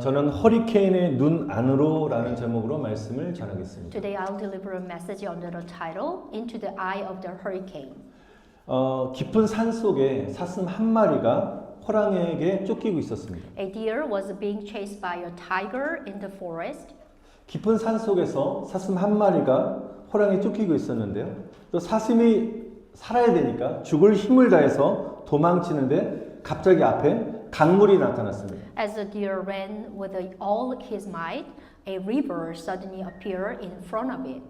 저는 허리케인의 눈 안으로라는 제목으로 말씀을 전하겠습니다. Today I'll deliver a message under the title Into the Eye of the Hurricane. 깊은 산 속에 사슴 한 마리가 호랑이에게 쫓기고 있었습니다. A deer was being chased by a tiger in the forest. 깊은 산 속에서 사슴 한 마리가 호랑이에 쫓기고 있었는데요. 또 사슴이 살아야 되니까 죽을 힘을 다해서 도망치는데 갑자기 앞에 강물이 나타났습니다. As the deer ran with all his might, a river suddenly appeared in front of it.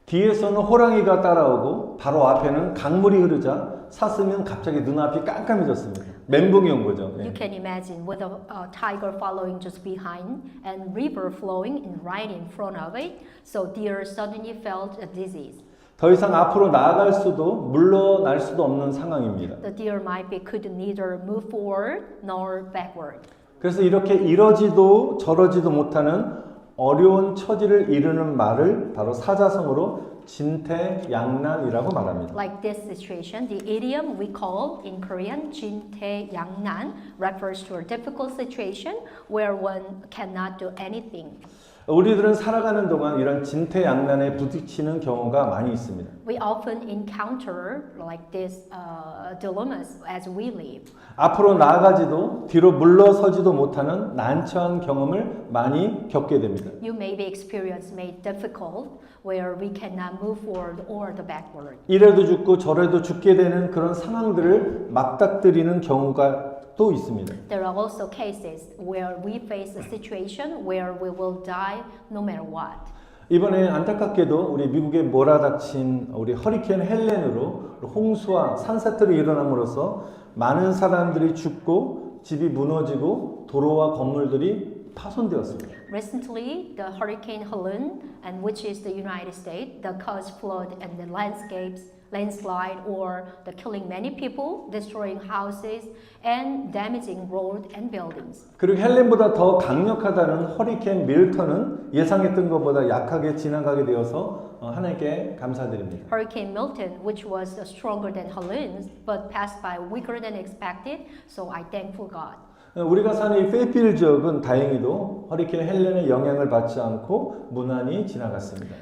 뒤에서는 호랑이가 따라오고 바로 앞에는 강물이 흐르자 사슴은 갑자기 눈앞이 깜깜해졌습니다. 멘붕이 온 거죠. You can imagine with a tiger following just behind and river flowing right in front of it. So deer suddenly felt a disease. 더 이상 앞으로 나아갈 수도 물러날 수도 없는 상황입니다. The deer could neither move forward nor backward. 그래서 이렇게 이러지도 저러지도 못하는 어려운 처지를 이르는 말을 바로 사자성어로 진퇴양난이라고 말합니다. Like this situation, the idiom we call in Korean 진퇴양난 refers to a difficult situation where one cannot do anything. 우리들은 살아가는 동안 이런 진퇴양난에 부딪히는 경우가 많이 있습니다. We often encounter like these dilemmas as we live. 앞으로 나아가지도 뒤로 물러서지도 못하는 난처한 경험을 많이 겪게 됩니다. You may be experienced made difficult where we cannot move forward or the backward. 이래도 죽고 저래도 죽게 되는 그런 상황들을 맞닥뜨리는 경우가 또 있습니다. There are also cases where we face a situation where we will die no matter what. 이번에 안타깝게도 우리 미국에 몰아닥친 우리 허리케인 헬렌으로 홍수와 산사태로 일어남으로써 많은 사람들이 죽고 집이 무너지고 도로와 건물들이 파손되었습니다. Recently, the Hurricane Helene, and which is the United States, that caused flood and the landslide, or the killing many people, destroying houses, and damaging roads and buildings. 그리고 헬렌보다 더 강력하다는 허리케인 밀턴은 예상했던 것보다 약하게 지나가게 되어서 하나님께 감사드립니다. Hurricane Milton, which was stronger than Helene, but passed by weaker than expected, so I thankful God. 우리가 사는 이 페이필 지역은 다행히도 허리케인 헬렌의 영향을 받지 않고 무난히 지나갔습니다.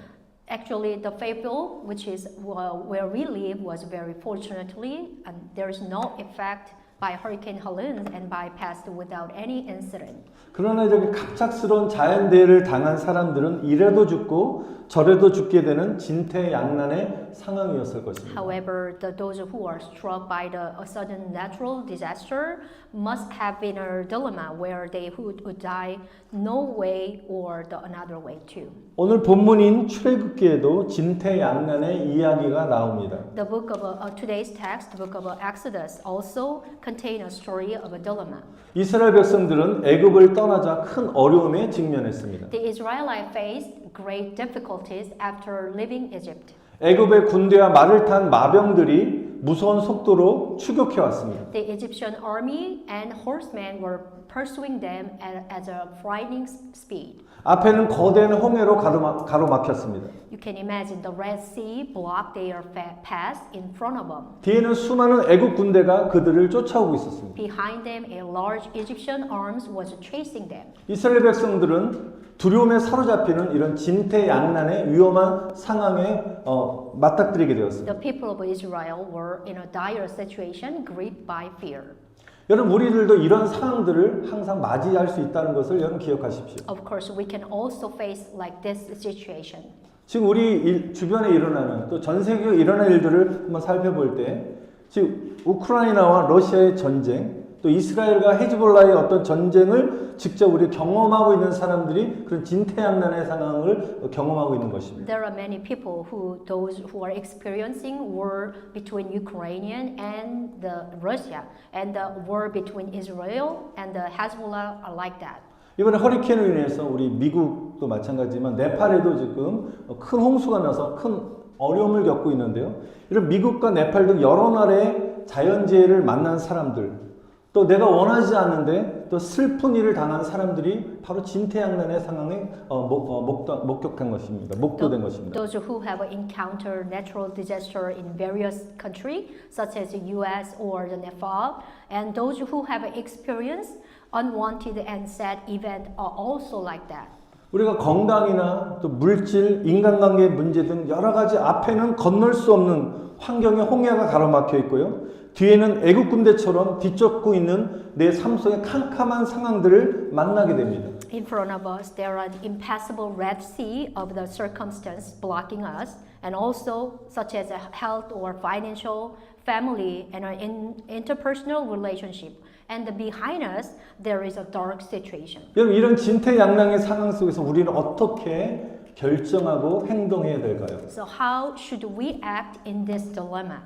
Actually, the Fayetteville, which is where we live, was very fortunately, and there is no effect by Hurricane Helene and bypassed without any incident. 그러나 저기 갑작스러운 자연재해를 당한 사람들은 이래도 죽고 저래도 죽게 되는 진퇴양난의 상황이었을 것입니다. However, those who are struck by a sudden natural disaster must have been a dilemma where they would die no way or another way too. 오늘 본문인 출애굽기에도 진퇴양난의 이야기가 나옵니다. The book of today's text, the book of Exodus, also contain a story of a dilemma. 이스라엘 백성들은 애굽을 떠나자 큰 어려움에 직면했습니다. The Israelites faced great difficulties after leaving Egypt. 애굽의 군대와 말을 탄 마병들이 무서운 속도로 추격해 왔습니다. The Egyptian army and horsemen were pursuing them at a frightening speed. 앞에는 거대한 홍해로 가로막혔습니다. You can imagine the Red Sea blocked their path in front of them. 뒤에는 수많은 애굽 군대가 그들을 쫓아오고 있었습니다. Behind them, a large Egyptian army was chasing them. 이스라엘 백성들은 두려움에 사로잡히는 이런 진퇴양난의 위험한 상황에 맞닥뜨리게 되었습니다. The people of Israel were in a dire situation, gripped by fear. 여러분 우리들도 이런 상황들을 항상 맞이할 수 있다는 것을 여러분 기억하십시오. Of course, we can also face like this situation. 지금 우리 주변에 일어나는 또 전 세계에 일어난 일들을 한번 살펴볼 때 지금 우크라이나와 러시아의 전쟁 또 이스라엘과 헤즈볼라의 어떤 전쟁을 직접 우리 경험하고 있는 사람들이 그런 진퇴양난의 상황을 경험하고 있는 것입니다. There are many people those who are experiencing war between Ukraine and Russia, and the war between Israel and the Hezbollah are like that. 이번에 허리케인으로 인해서 우리 미국도 마찬가지지만 네팔에도 지금 큰 홍수가 나서 큰 어려움을 겪고 있는데요. 이런 미국과 네팔 등 여러 나라의 자연재해를 만난 사람들 또 내가 원하지 않는데 또 슬픈 일을 당한 사람들이 바로 진퇴양난의 상황에 목격한 것입니다. 목도된 것입니다. Those who have encountered natural disaster in various countries, such as the U.S. or the Nepal, and those who have experienced unwanted and sad events are also like that. 우리가 건강이나 또 물질, 인간관계 문제 등 여러 가지 앞에는 건널 수 없는 환경의 홍해가 가로막혀 있고요. 뒤에는 애국 군대처럼 뒤쫓고 있는 내 삶 속의 캄캄한 상황들을 만나게 됩니다. In front of us, there are the impassable Red Sea of the circumstance blocking us, and also such as a health or financial, family, and an interpersonal relationship. And behind us, there is a dark situation. 여러분 이런 진퇴양난의 상황 속에서 우리는 어떻게 결정하고 행동해야 될까요? So how should we act in this dilemma?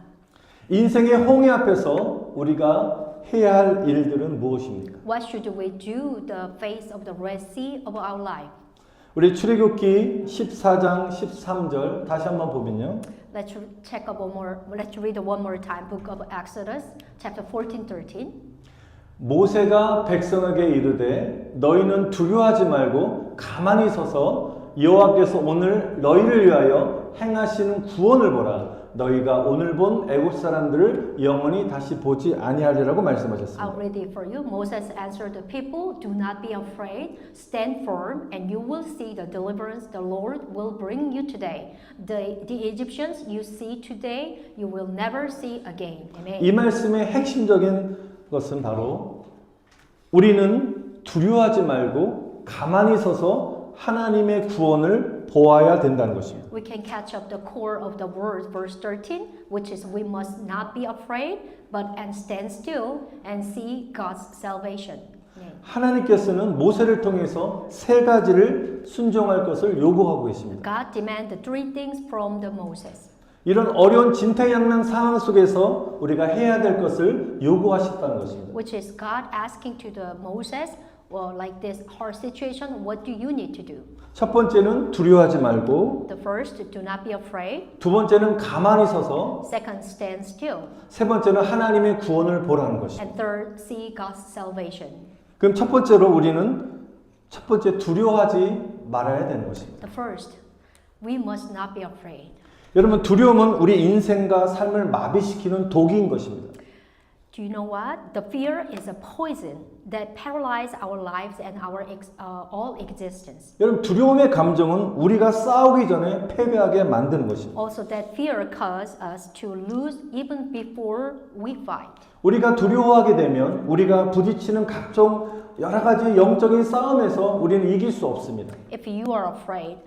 인생의 홍해 앞에서 우리가 해야 할 일들은 무엇입니까? What should we do the face of the Red Sea of our life? 우리 출애굽기 14장 13절 다시 한번 보면요. Let's check up one more. Let's read one more time. Book of Exodus, chapter 14-13. 모세가 백성에게 이르되 너희는 두려워하지 말고 가만히 서서 여호와께서 오늘 너희를 위하여 행하시는 구원을 보라. 너희가 오늘 본 애굽 사람들을 영원히 다시 보지 아니하리라고 말씀하셨습니다. I'll read it for you. Moses answered the people, "Do not be afraid. Stand firm, and you will see the deliverance the Lord will bring you today. The Egyptians you see today, you will never see again." Amen. 이 말씀의 핵심적인 것은 바로 우리는 두려워하지 말고 가만히 서서 하나님의 구원을 보아야 된다는 것입니다. We can catch up the core of the word, verse 13, which is we must not be afraid, but and stand still and see God's salvation. 네. 하나님께서는 모세를 통해서 세 가지를 순종할 것을 요구하고 계십니다. God demanded three things from the Moses. 이런 어려운 진퇴양난 상황 속에서 우리가 해야 될 것을 요구하셨다는 것입니다. Which is God asking to the Moses, well, like this hard situation, what do you need to do? 첫 번째는 두려워하지 말고, The first, do not be afraid. 두 번째는 가만히 서서, Second, stand still. 세 번째는 하나님의 구원을 보라는 것입니다. And third, see God's salvation. 그럼 첫 번째로 우리는 첫 번째 두려워하지 말아야 되는 것입니다. The first, we must not be afraid. 여러분 두려움은 우리 인생과 삶을 마비시키는 독인 것입니다. Do you know what? The fear is a poison that paralyzes our lives and our all existence. 여러분 두려움의 감정은 우리가 싸우기 전에 패배하게 만드는 것입니다. Also, that fear causes us to lose even before we fight. 우리가 두려워하게 되면 우리가 부딪히는 각종 여러 가지 영적인 싸움에서 우리는 이길 수 없습니다. If you are afraid,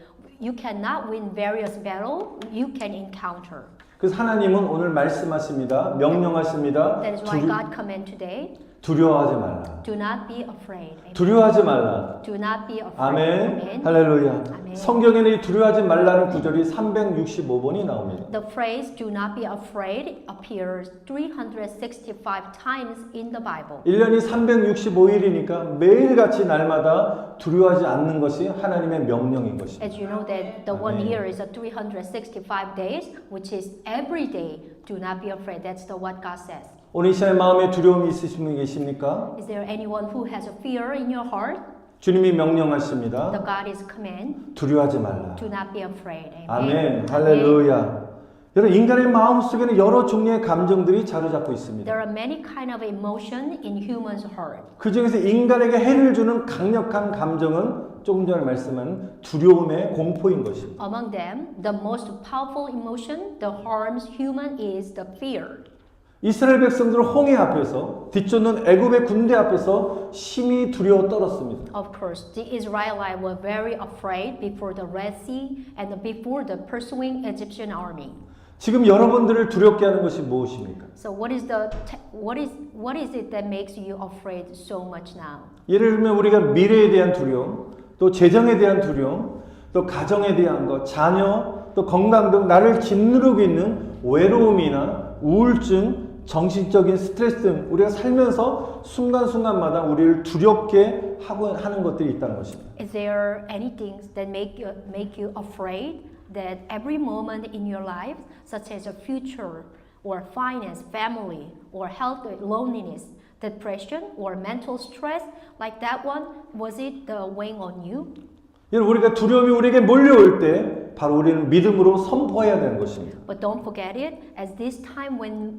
you cannot win various battles you can encounter. 그래서 하나님은 오늘 말씀하십니다. 명령하십니다. That is why God command today, 두려워하지 말라. do not be afraid. Amen. 두려워하지 말라. Do not be afraid. 아멘. Amen. 할렐루야. 아멘. 성경에는 이 두려워하지 말라는 구절이 365번이 나옵니다. The phrase "do not be afraid" appears 365 times in the Bible. 1년이 365일이니까 매일같이 날마다 두려워하지 않는 것이 하나님의 명령인 것입니다. As you know that the one 아멘. year is a 365 days, which is every day. Do not be afraid. That's what God says. 오늘 이 시간에 마음에 두려움이 있으신 분 계십니까? Is there anyone who has a fear in your heart? 주님이 명령하십니다. The God is command. 두려워하지 말라. Do not be afraid. Amen. 아멘. 할렐루야. 여러분 인간의 마음 속에는 여러 종류의 감정들이 자리잡고 있습니다. There are many kind of emotion in human's heart. 그 중에서 인간에게 해를 주는 강력한 감정은 조금 전에 말씀한 두려움의 공포인 것입니다. Among them, the most powerful emotion that harms human is the fear. 이스라엘 백성들은 홍해 앞에서 뒤쫓는 애굽의 군대 앞에서 심히 두려워 떨었습니다. Of course, the Israelites were very afraid before the Red Sea and before the pursuing Egyptian army. 지금 여러분들을 두렵게 하는 것이 무엇입니까? So what is it that makes you afraid so much now? 예를 들면 우리가 미래에 대한 두려움, 또 재정에 대한 두려움, 또 가정에 대한 것, 자녀, 또 건강 등 나를 짓누르고 있는 외로움이나 우울증, 정신적인 스트레스 등 우리가 살면서 순간순간마다 우리를 두렵게 하는 것들이 있다는 것입니다. Is there any things that make you afraid that every moment in your life, such as a future or finance, family, or health, loneliness, depression, or mental stress, like that one, was it the weighing on you? 우리가 두려움이 우리에게 몰려올 때 바로 우리는 믿음으로 선포해야 되는 것입니다. But don't forget it, as this time when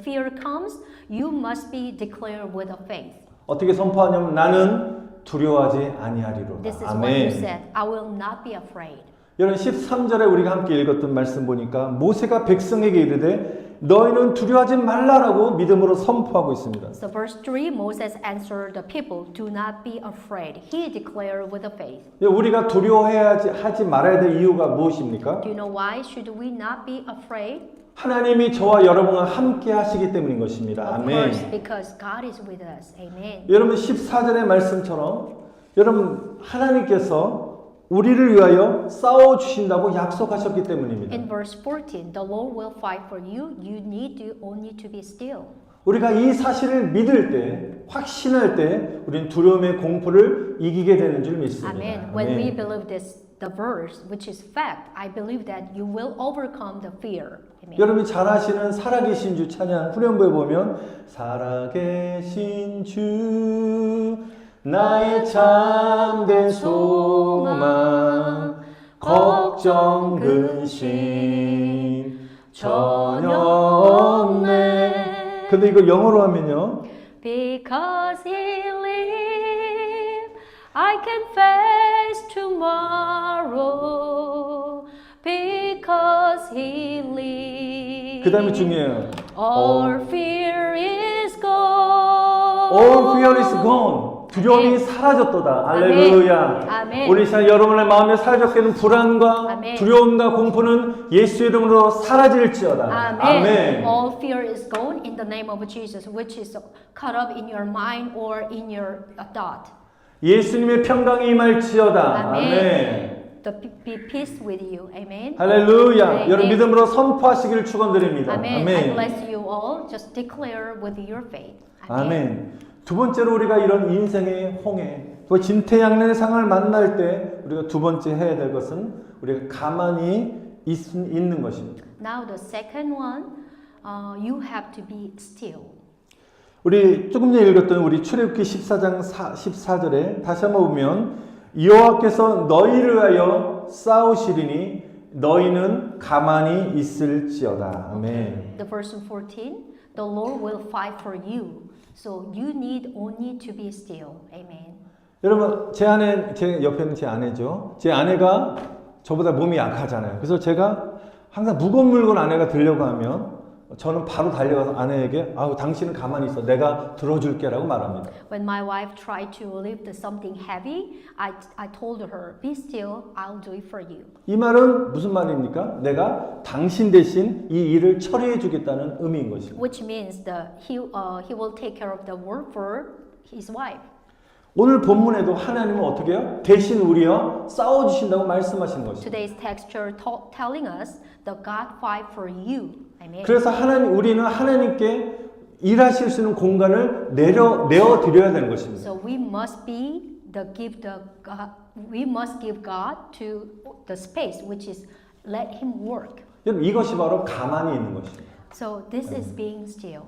fear comes, you must be declared with a faith. 어떻게 선포하냐면 나는 두려워하지 아니하리로다. This is what you 아멘. said. I will not be afraid. 여러분 13절에 우리가 함께 읽었던 말씀 보니까 모세가 백성에게 이르되 너희는 두려워하지 말라라고 믿음으로 선포하고 있습니다. So verse 3, Moses answered the people, do not be afraid. He declared with a faith. 우리가 두려워하지 말아야 될 이유가 무엇입니까? Do you know why should we not be afraid? 하나님이 저와 여러분과 함께 하시기 때문인 것입니다. Of course, 아멘. because God is with us. Amen. 여러분 14절의 말씀처럼 여러분 하나님께서 우리를 위하여 싸워 주신다고 약속하셨기 때문입니다. In verse 14, the Lord will fight for you. You need to only to be still. 우리가 이 사실을 믿을 때, 확신할 때, 우리는 두려움의 공포를 이기게 되는 줄 믿습니다. Amen. When we believe this, the verse, which is fact, I believe that you will overcome the fear. Amen. 여러분이 잘 아시는 살아계신 주 찬양 후렴부에 보면 살아계신 주 나의 참된 소망 걱정 근심 전혀 없네. 근데 이거 영어로 하면요. Because he lives, I can face tomorrow. Because he lives, 그 다음에 중요해요. all fear is gone. All fear is gone. 두려움이 사라졌도다. 할렐루야. 아멘. 우리 시간 여러분의 마음에 사라졌게 는 불안과 아멘. 두려움과 공포는 예수 이름으로 사라질지어다. Amen. All fear is gone in the name of Jesus, which is caught up in your mind or in your thought. 예수님의 평강이 임할지어다. 아멘. 아멘. Be peace with you. Amen. 할렐루야. 아멘. 여러분 믿음으로 선포하시기를 축원드립니다. Amen. I 아멘. bless you all. Just declare with your faith. 아멘. 두 번째로 우리가 이런 인생의 홍해, 또 진퇴양난의 상황을 만날 때 우리가 두 번째 해야 될 것은 우리가 가만히 있는 것입니다. Now the second one, you have to be still. 우리 조금 전에 읽었던 우리 출애굽기 14장 14절에 다시 한번 보면 여호와께서 너희를 위하여 싸우시리니 너희는 가만히 있을지어다. 아멘. The verse 14, the Lord will fight for you. So you need only to be still. Amen. 여러분 제 옆에는 제 아내죠. 제 아내가 저보다 몸이 약하잖아요. 그래서 제가 항상 무거운 물건 아내가 들려고 하면 저는 바로 달려가서 아내에게 당신은 가만히 있어. 내가 들어줄게라고 말합니다. When my wife tried to lift something heavy, I told her, be still, I'll do it for you. 이 말은 무슨 말입니까? 내가 당신 대신 이 일을 처리해 주겠다는 의미인 것입니다. Which means he will take care of the work for his wife. 오늘 본문에도 하나님은 어떻게 해요? 대신 우리와 싸워주신다고 말씀하시는 것입니다. Today's texture telling us the God fight for you. Amen. 그래서 우리는 하나님께 일하실 수 있는 공간을 내어 드려야 되는 것입니다. So we must give God to the space, which is let Him work. 여러분 이것이 바로 가만히 있는 것입니다. So this is being still.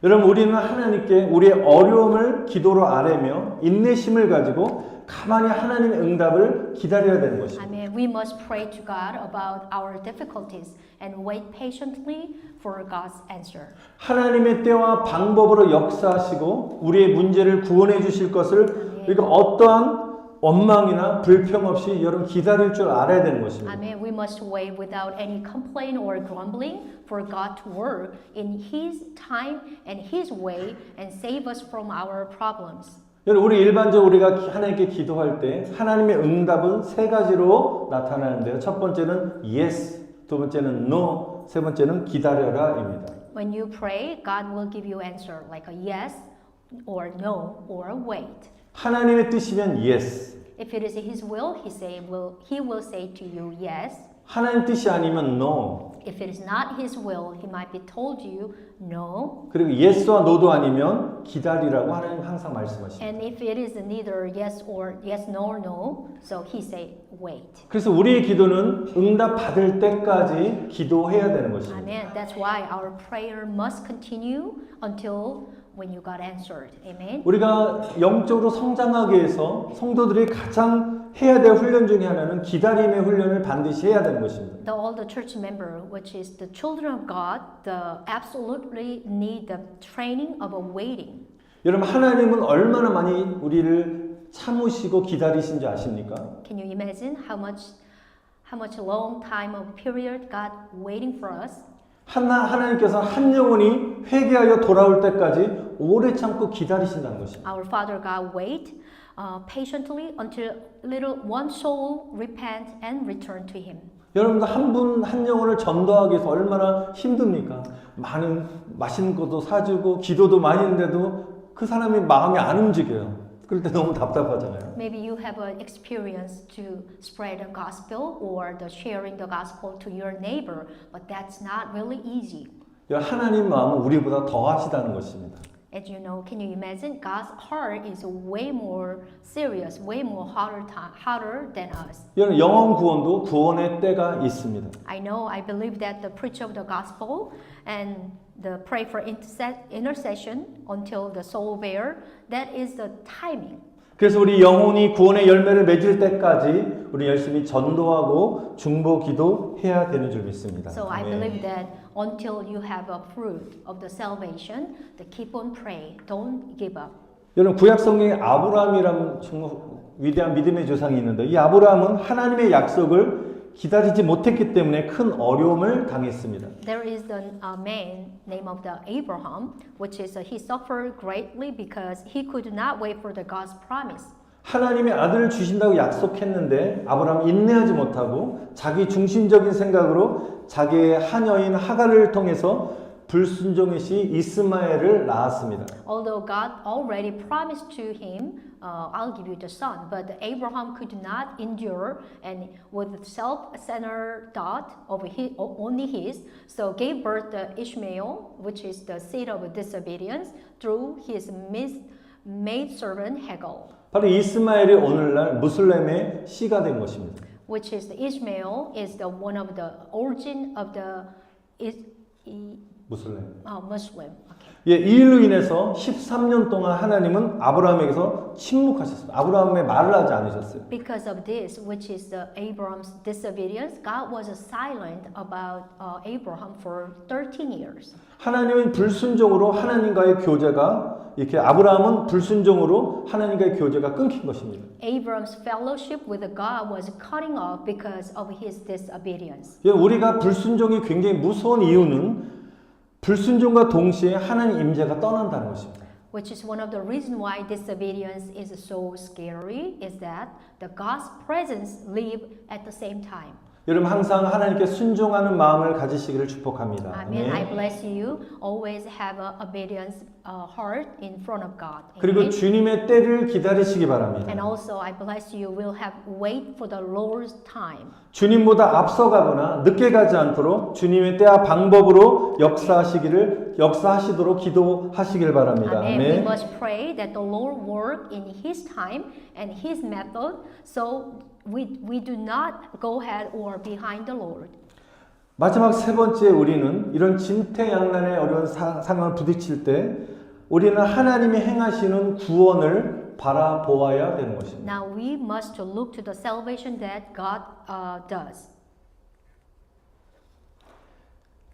여러분 우리는 하나님께 우리의 어려움을 기도로 아뢰며 인내심을 가지고 가만히 하나님의 응답을 기다려야 되는 것입니다. Amen. We must pray to God about our difficulties and wait patiently for God's answer. 하나님의 때와 방법으로 역사하시고 우리의 문제를 구원해 주실 것을 우리가 어떠한 원망이나 불평 없이 여러분 기다릴 줄 알아야 되는 것입니다. Amen. We must wait without any complaint or grumbling for God to work in His time and His way and save us from our problems. 여러분 우리 일반적으로 우리가 하나님께 기도할 때 하나님의 응답은 세 가지로 나타나는데요. 첫 번째는 yes, 두 번째는 no, 세 번째는 기다려라입니다. When you pray, God will give you answer like a yes or no or a wait. 하나님의 뜻이면 yes. If it is His will, He will say to you yes. 하나님 뜻이 아니면 no. If it is not His will, He might be told you no. 그리고 yes와 no도 아니면 기다리라고 하나님 항상 말씀하십니다. And if it is neither yes, no or no, so He say wait. 그래서 우리의 기도는 응답 받을 때까지 기도해야 되는 것입니다. Amen. That's why our prayer must continue until when you got answered. Amen. 우리가 영적으로 성장하기 위해서 성도들이 가장 해야 될 훈련 중에 하나는 기다림의 훈련을 반드시 해야 되는 것입니다. All the church member, which is the children of God, absolutely need the training of waiting. 여러분 하나님은 얼마나 많이 우리를 참으시고 기다리신지 아십니까? Can you imagine how much long time of period God waiting for us? 하나님께서 한 영혼이 회개하여 돌아올 때까지 오래 참고 기다리신다는 것입니다. Our Father God wait patiently until little one soul repent and return to Him. 여러분들 한 분 한 영혼을 전도하기 위해서 얼마나 힘듭니까? 많은 맛있는 것도 사주고 기도도 많이 했는데도 그 사람이 마음이 안 움직여요. 그럴 때 너무 답답하잖아요. Maybe you have an experience to spread the gospel or the sharing the gospel to your neighbor, but that's not really easy. 하나님 마음은 우리보다 더 하시다는 것입니다. As you know, can you imagine? God's heart is way more serious, way more harder than us. 여러분 영혼 구원도 구원의 때가 있습니다. I know, I believe that the preach of the gospel and the pray for intercession until the soul bear, that is the timing. 그래서 우리 영혼이 구원의 열매를 맺을 때까지 우리 열심히 전도하고 중보 기도해야 되는 줄 믿습니다. So I believe that until you have a fruit of the salvation, to keep on pray, don't give up. 여러분 구약 성경에 아브라함이라는 위대한 믿음의 조상이 있는데 이 아브라함은 하나님의 약속을 기다리지 못했기 때문에 큰 어려움을 당했습니다. There is the man name of the Abraham, which is he suffered greatly because he could not wait for the God's promise. 하나님의 아들을 주신다고 약속했는데 아브라함이 인내하지 못하고 자기 중심적인 생각으로 자기의 하녀인 하갈을 통해서 불순종의 시 이스마엘을 낳았습니다. Although God already promised to him, I'll give you the son, but Abraham could not endure and with self-centered thought of only his, so gave birth to Ishmael, which is the seed of disobedience, through his maidservant Hagar. 바로 이스마엘이 오늘날 무슬림의 씨가 된 것입니다. Which is Ishmael is the one of the origin of the 무슬림. Muslim. Okay. 예, 이 일로 인해서 13년 동안 하나님은 아브라함에게서 침묵하셨습니다. 아브라함의 말을 하지 않으셨어요. Because of this, which is the Abraham's disobedience, God was silent about Abraham for 13 years. 하나님은 불순종으로 하나님과의 교제가 이렇게 아브라함은 불순종으로 하나님과의 교제가 끊긴 것입니다. Abraham's fellowship with God was cutting off because of his disobedience. 예, 우리가 불순종이 굉장히 무서운 이유는 불순종과 동시에 하나님 임재가 떠난다는 것입니다. Which is one of the reasons why disobedience is so scary, is that the God's presence live at the same time. 여러분 항상 하나님께 순종하는 마음을 가지시기를 축복합니다. Amen. I bless you. Always have a obedience heart in front of God. 그리고 Amen. 주님의 때를 기다리시기 바랍니다. And also I bless you will have wait for the Lord's time. 주님보다 앞서가거나 늦게 가지 않도록 주님의 때와 방법으로 역사하시도록 기도하시기를 바랍니다. Amen. We 아멘. must pray that the Lord work in His time and His method, so we do not go ahead or behind the Lord. 마지막 세 번째 우리는 이런 진퇴양난의 어려운 상황을 부딪힐 때 우리는 하나님이 행하시는 구원을 바라보아야 되는 것입니다. Now we must look to the salvation that God does.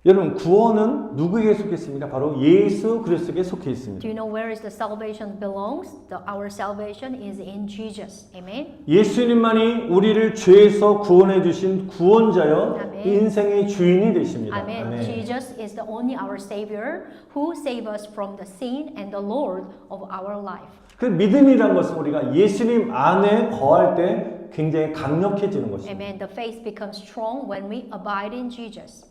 여러분 구원은 누구에게 속해 있습니까? 바로 예수 그리스도에게 속해 있습니다. Do you know where is the salvation belongs? Our salvation is in Jesus. Amen. 예수님만이 우리를 죄에서 구원해 주신 구원자여 아멘. 인생의 주인이 되십니다. Amen. 아멘. Jesus is the only our Savior who save us from the sin and the Lord of our life. 그 믿음이란 것은 우리가 예수님 안에 거할 때 굉장히 강력해지는 것입니다. Amen. The faith becomes strong when we abide in Jesus.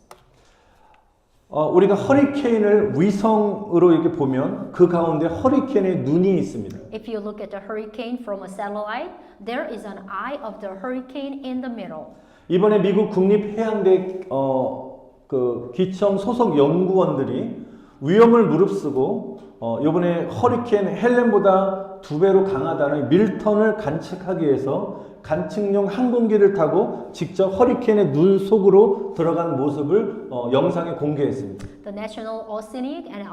우리가 허리케인을 위성으로 이렇게 보면 그 가운데 허리케인의 눈이 있습니다. If you look at the hurricane from a satellite, there is an eye of the hurricane in the middle. 이번에 미국 국립해양대 그 기청 소속 연구원들이 위험을 무릅쓰고 이번에 허리케인 헬렌보다 2배로 강하다는 밀턴을 관측하기 위해서 관측용 항공기를 타고 직접 허리케인의 눈 속으로 들어간 모습을 영상에 공개했습니다. The National Oceanic and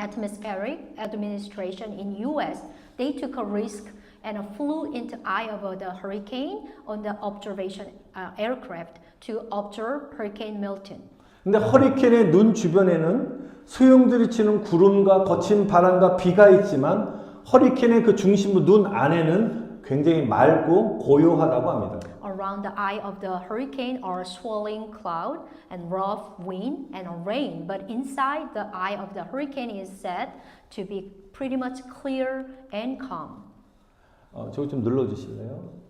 Atmospheric Administration in U.S. they took a risk and flew into eye of the hurricane on the observation aircraft to observe Hurricane Milton. 근데 허리케인의 눈 주변에는 소용돌이 치는 구름과 거친 바람과 비가 있지만 허리케인의 그 중심부 눈 안에는 굉장히 맑고 고요하다고 합니다. Around the eye of the hurricane are swirling cloud and rough wind and rain, but inside the eye of the hurricane is said to be pretty much clear and calm. 저거 좀 눌러주실래요?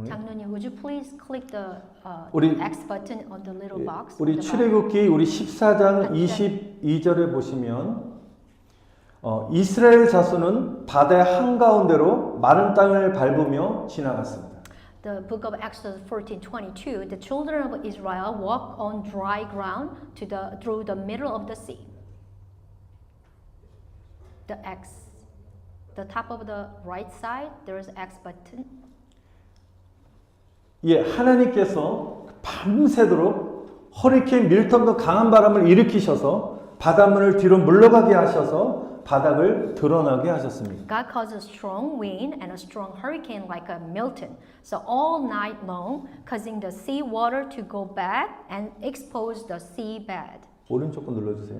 장로님, would you please click the 우리- X button on the little box? 우리 on the bottom? 출애굽기 우리 14장 22절에 보시면 이스라엘 자손은 바다의 한가운데로 마른 땅을 밟으며 지나갔습니다. The book of Exodus 14:22, the children of Israel walk on dry ground through the middle of the sea. The top of the right side, there is X button. 예, 하나님께서 밤새도록 허리케인 밀턴과 강한 바람을 일으키셔서 바닷물을 뒤로 물러가게 하셔서 바닥을 드러나게 하셨습니다. God caused a strong wind and a strong hurricane like a Milton. So all night long, causing the sea water to go back and expose the sea bed. 오른쪽 거 눌러주세요.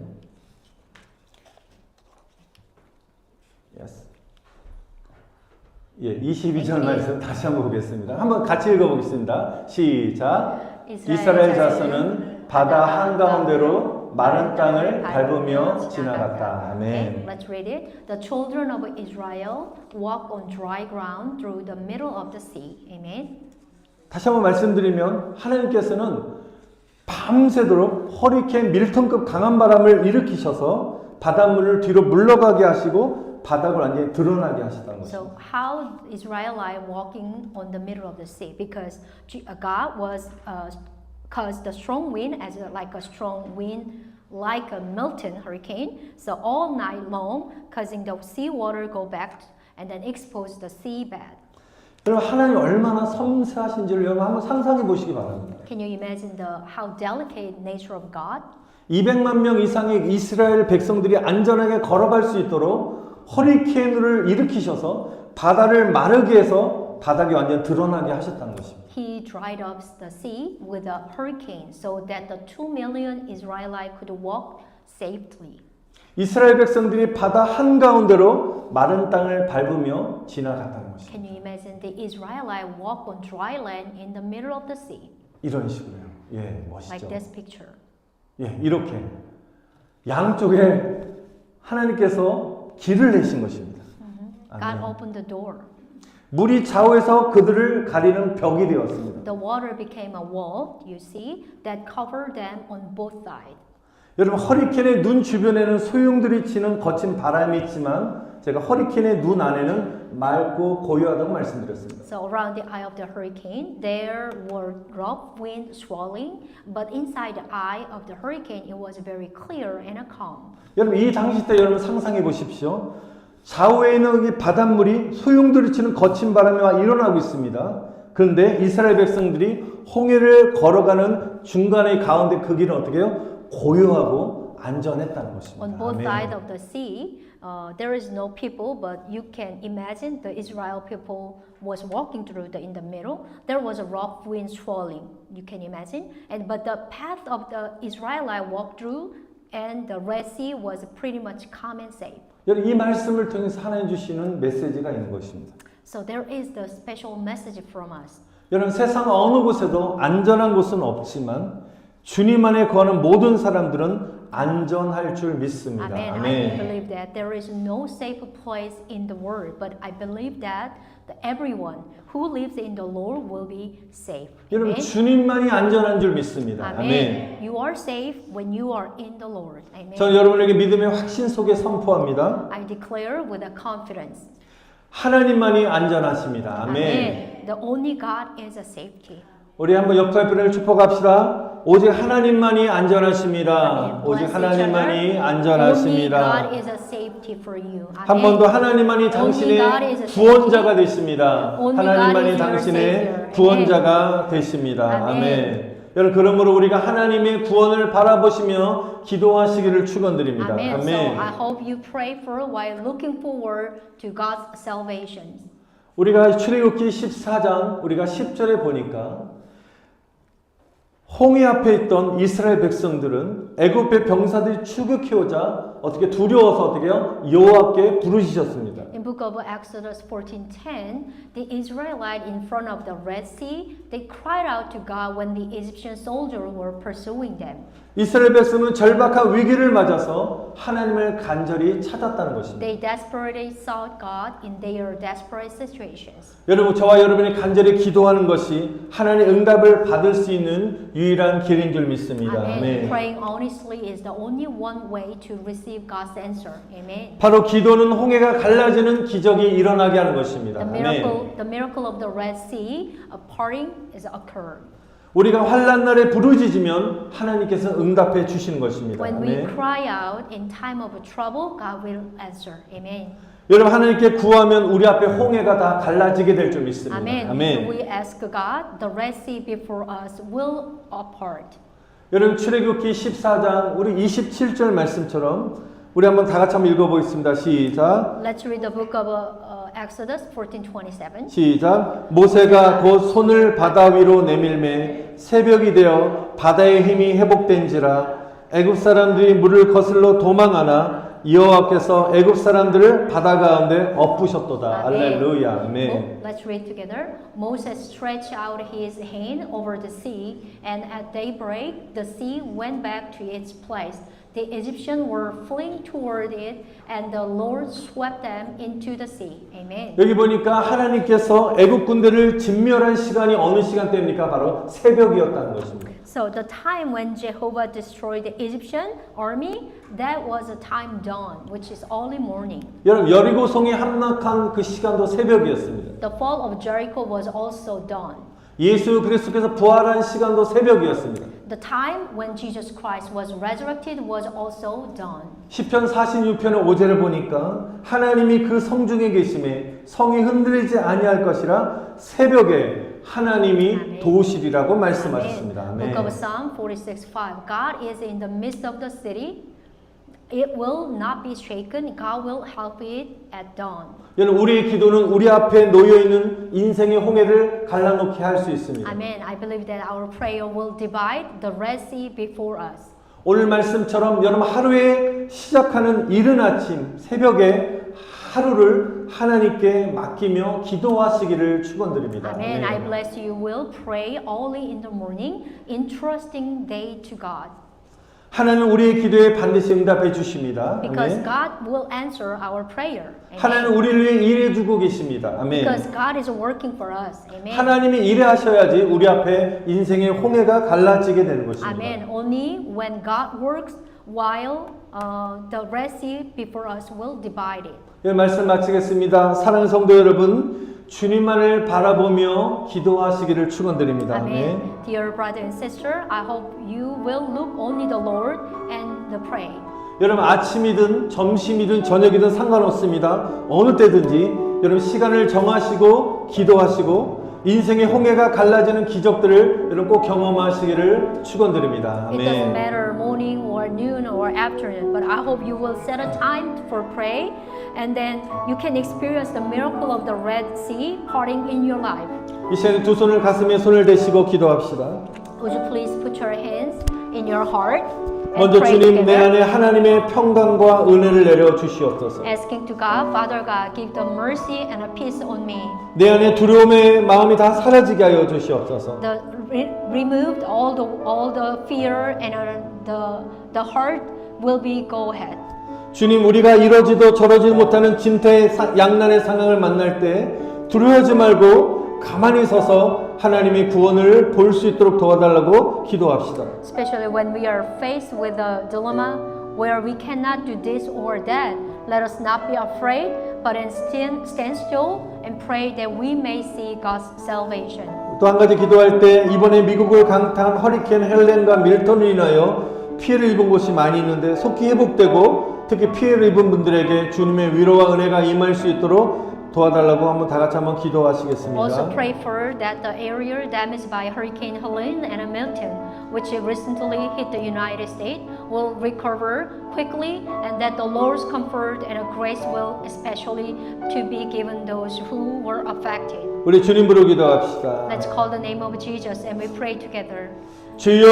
Yes. 예, 22절 말씀 다시 한번 보겠습니다. 한번 같이 읽어보겠습니다. 시작. 이스라엘 자손은 바다 한가운데로 마른 땅을 밟으며 지나갔다. 아멘. Okay, let's read it. The children of Israel walk on dry ground through the middle of the sea. Amen. 다시 한번 말씀드리면 하나님께서는 밤새도록 허리케인 밀턴급 강한 바람을 일으키셔서 바닷물을 뒤로 물러가게 하시고 바닥을 완전히 드러나게 하셨다는 것입니다. So how Israelite walking on the middle of the sea? Because God was caused the strong wind as like a strong wind, like a Milton hurricane. So all night long, causing the sea water go back and then expose the sea bed. 여러분 하나님 얼마나 섬세하신지를 여러분 한번 상상해 보시기 바랍니다. Can you imagine how delicate nature of God? 200만 명 이상의 이스라엘 백성들이 안전하게 걸어갈 수 있도록 허리케인을 일으키셔서 바다를 마르게 해서 바닥이 완전 드러나게 하셨다는 것입니다. He dried up the sea with a hurricane so that the 2 million Israelites could walk safely. 이스라엘 백성들이 바다 한가운데로 마른 땅을 밟으며 지나갔다는 것입니다. Can you imagine the Israelites walk on dry land in the middle of the sea? 이런 식으로요. 예, Like 멋있죠. this picture. 예, 이렇게 양쪽에 하나님께서 길을 내신 것입니다. God 아멘. opened the door. 물이 좌우에서 그들을 가리는 벽이 되었습니다. The water became a wall, you see, that covered them on both sides. 여러분 허리케인의 눈 주변에는 소용돌이 치는 거친 바람이 있지만 제가 허리케인의 눈 안에는 맑고 고요하다고 말씀드렸습니다. So around the eye of the hurricane, there were rough wind swirling, but inside the eye of the hurricane, it was very clear and calm. 여러분 이 당시 때 여러분 상상해 보십시오. 좌우에 있는 이 바닷물이 소용돌이 치는 거친 바람이 와 일어나고 있습니다. 그런데 이스라엘 백성들이 홍해를 걸어가는 중간의 가운데 그 길은 어떻게 해요? 고요하고 안전했다는 것입니다. On both 아멘. sides of the sea, there is no people, but you can imagine the Israel people was walking through in the middle. There was a rough wind swirling. You can imagine, but the path of the Israelite walked through, and the Red Sea was pretty much calm and safe. 여러분 이 말씀을 통해서 하나님 주시는 메시지가 있는 것입니다. So there is the special message from us. 여러분 세상 어느 곳에도 안전한 곳은 없지만 주님 안에 거하는 모든 사람들은 안전할 줄 믿습니다. Amen. I believe that there is no safe place in the world, but I believe that everyone who lives in the Lord will be safe. 여러분 Amen. 주님만이 안전한 줄 믿습니다. 아멘. Amen. You are safe when you are in the Lord. Amen. 저는 여러분에게 믿음의 확신 속에 선포합니다. I declare with a confidence. 하나님만이 안전하십니다. 아멘. Amen. The only God is a safety. 우리 한번 옆에 분을 축복합시다. 오직 하나님만이 안전하십니다. Amen. 오직 Bless each 하나님만이 other. Only 안전하십니다. God is a safety for you. 한 번 더 하나님만이 Only God is 당신의 a 구원자가 되십니다. Only God 하나님만이 is your 당신의 Savior. 구원자가 되십니다. Amen. 아멘. 여러분 그러므로 우리가 하나님의 구원을 바라보시며 기도하시기를 축원드립니다. Amen. So 아멘. I hope you pray for a while looking forward to God's salvation. 우리가 출애굽기 14장 우리가 10절에 보니까 홍해 앞에 있던 이스라엘 백성들은 애굽의 병사들이 추격해오자 어떻게 두려워서 어떻게요? 여호와께 부르짖었습니다. In book of Exodus 14:10, the Israelites in front of the Red Sea, they cried out to God when the Egyptian soldiers were pursuing them. 이스라엘 백성은 절박한 위기를 맞아서 하나님을 간절히 찾았다는 것입니다. They desperately sought God in their desperate situations. 여러분, 저와 여러분이 간절히 기도하는 것이 하나님의 응답을 받을 수 있는 유일한 길인 줄 믿습니다. Amen. 아멘. Praying honestly is the only one way to receive God's answer. Amen. 바로 기도는 홍해가 갈라지는 기적이 일어나게 하는 것입니다. The 아멘. miracle of the Red Sea, a parting is occurred. 우리가 환난 날에 부르짖으면 하나님께서 응답해 주시는 것입니다. When we 아멘. cry out in time of trouble, God will answer. Amen. 여러분, 하나님께 구하면 우리 앞에 홍해가 다 갈라지게 될 줄 믿습니다. Amen. If 아멘. we ask God, the Red Sea before us will apart. 여러분, 출애굽기 14장 우리 27절 말씀처럼 우리 한번 다 같이 한번 읽어보겠습니다. 시작. Let's read the book of Exodus 14:27. 시작. 모세가 곧 손을 바다 위로 내밀매 새벽이 되어 바다의 힘이 회복된지라 애굽 사람들이 물을 거슬러 도망하나 여호와께서 애굽 사람들을 바다 가운데 엎으셨도다. 아멘. 할렐루야. 아멘. Let's read together. Moses stretched out his hand over the sea, and at daybreak the sea went back to its place. The Egyptians were fleeing toward it, and the Lord swept them into the sea. Amen. 여기 보니까 하나님께서 애굽 군대를 진멸한 시간이 어느 시간대입니까? 바로 새벽이었다는 것입니다. So the time when Jehovah destroyed the Egyptian army, that was a time dawn, which is early morning. 여러분, 여리고성이 함락한 그 시간도 새벽이었습니다. The fall of Jericho was also dawn. 예수 그리스도께서 부활한 시간도 새벽이었습니다. The time when Jesus Christ was resurrected was also dawn. 시편 46편의 5절을 보니까 하나님이 그 성중에 계심에 성이 흔들리지 아니할 것이라 새벽에 하나님이 아멘. 도우시리라고 말씀하셨습니다. Book 아멘. of Psalm 46:5. God is in the midst of the city. It will not be shaken. God will help it at dawn. 여러분, 우리의 기도는 우리 앞에 놓여 있는 인생의 홍해를 갈라놓게 할 수 있습니다. Amen. I believe that our prayer will divide the Red Sea before us. 오늘 말씀처럼 여러분 하루에 시작하는 이른 아침 새벽에 하루를 하나님께 맡기며 기도하시기를 축원드립니다. Amen. 아멘. I bless you. Will pray early in the morning, entrusting day to God. 하나님은 우리의 기도에 반드시 응답해 주십니다. Because 아멘. God will answer our prayer. 하나님은 Amen. 우리를 위해 일해 주고 계십니다. 아멘. Because God is working for us. Amen. 하나님이 일하셔야지 우리 앞에 인생의 홍해가 갈라지게 되는 것입니다. Amen. Only when God works while the Red Sea before us will divide it. 이 말씀 마치겠습니다. 사랑하는 성도 여러분, 주님만을 바라보며 기도하시기를 축원드립니다. Amen. 아멘. Dear brother and sister, I hope you will look only the Lord and the pray. 여러분, 아침이든 점심이든 저녁이든 상관없습니다. 어느 때든지 여러분 시간을 정하시고 기도하시고 인생의 홍해가 갈라지는 기적들을 여러분 꼭 경험하시기를 축원드립니다. It doesn't 아멘. matter morning or noon or afternoon, but I hope you will set a time for pray, and then you can experience the miracle of the Red Sea parting in your life. 이 시간에 두 손을 가슴에 손을 대시고 기도합시다. Would you please put your hands in your heart and 먼저 pray 주님, 내 together? 안에 하나님의 평강과 은혜를 내려 주시옵소서. Asking to God, Father God, give the mercy and a peace on me. 내 안에 두려움의 마음이 다 사라지게 하여 주시옵소서. Removed all the fear and the heart will be go ahead. 주님, 우리가 이러지도 저러지도 못하는 양난의 상황을 만날 때 두려워하지 말고 가만히 서서 하나님의 구원을 볼 수 있도록 도와달라고 기도합시다. Especially when we are faced with a dilemma where we cannot do this or that, let us not be afraid, but instead stand still and pray that we may see God's salvation. 또 한 가지 기도할 때 이번에 미국을 강타한 허리케인 헬렌과 밀턴으로 인하여 피해를 입은 곳이 많이 있는데 속히 회복되고 특히 피해를 입은 분들에게 주님의 위로와 은혜가 임할 수 있도록 도와달라고 한번 다 같이 한번 기도하시겠습니다. Also pray for that the area damaged by Hurricane Helene and Milton, which recently hit the United States, will recover quickly, and that the Lord's comfort and grace will especially to be given those who were affected. 우리 주님 부르 기도합시다. Let's call the name of Jesus and we pray together. 주여